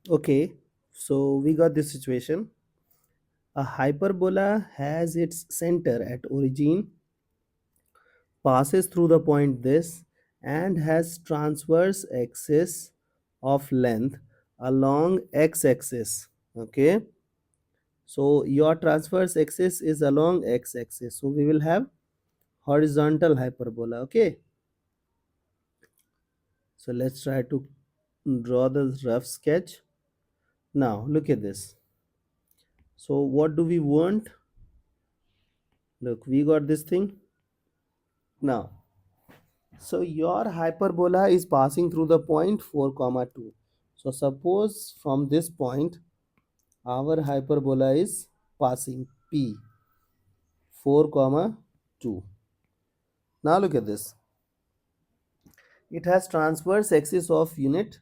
Okay, so we got this situation. A hyperbola has its center at origin, passes through the point this, and has transverse axis of length along x-axis. Okay, so your transverse axis is along x-axis. So we will have horizontal hyperbola. Okay, so let's try to draw the rough sketch. Now look at this. So what do we want? Look, we got this thing. Now, so your hyperbola is passing through the point 4 comma 2. So suppose from this point our hyperbola is passing P 4 comma 2. Now look at this. It has transverse axis of unit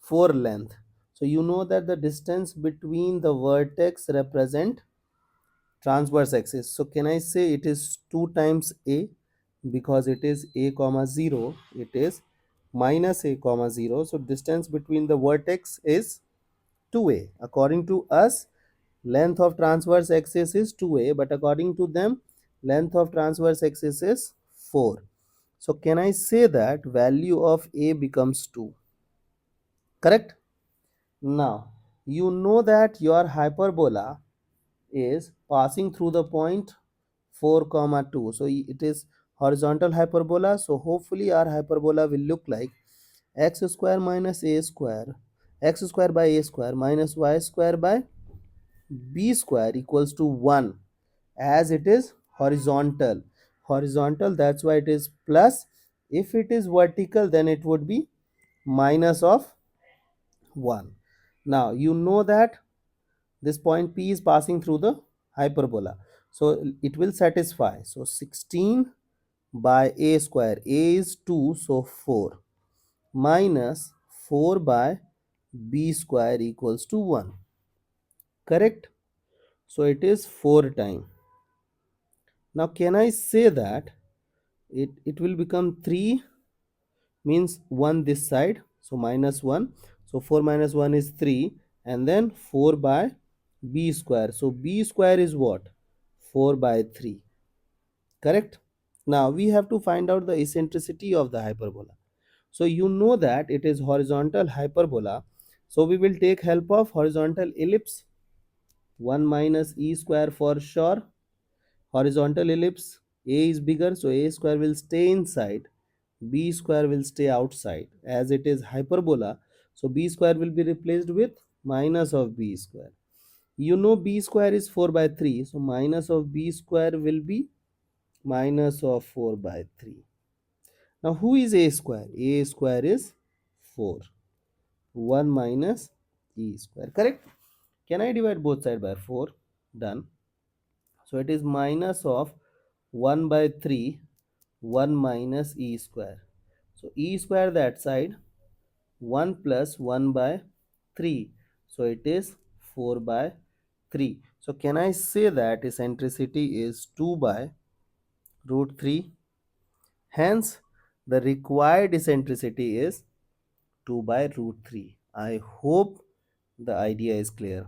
4 length. So you know that the distance between the vertex represent transverse axis. So can I say it is 2 times a, because it is a comma 0, it is minus a comma 0. So distance between the vertex is 2a. According to us, length of transverse axis is 2a, but according to them, length of transverse axis is 4. So can I say that value of a becomes 2? Correct? Now you know that your hyperbola is passing through the point 4 comma 2. So it is horizontal hyperbola. So hopefully our hyperbola will look like x square minus a square, x square by a square minus y square by b square equals to 1, as it is horizontal, that's why it is plus. If it is vertical, then it would be minus of 1. Now you know that this point P is passing through the hyperbola, so it will satisfy. So 16 by a square, a is 2, so 4, minus 4 by b square equals to 1. Correct? So it is 4 time. Now can I say that it will become 3, means 1 this side, so minus 1. So 4 minus 1 is 3, and then 4 by b square. So b square is what? 4 by 3. Correct? Now we have to find out the eccentricity of the hyperbola. So you know that it is horizontal hyperbola. So we will take help of horizontal ellipse. 1 minus e square for sure. Horizontal ellipse, a is bigger, so a square will stay inside, b square will stay outside. As it is hyperbola, so b square will be replaced with minus of b square. You know b square is 4 by 3, so minus of b square will be minus of 4 by 3. Now who is a square? A square is 4. 1 minus e square. Correct? Can I divide both sides by 4? Done. So it is minus of 1 by 3, 1 minus e square. So e square that side, 1 plus 1 by 3. So it is 4 by 3. So can I say that eccentricity is 2 by root 3? Hence, the required eccentricity is 2 by root 3. I hope the idea is clear.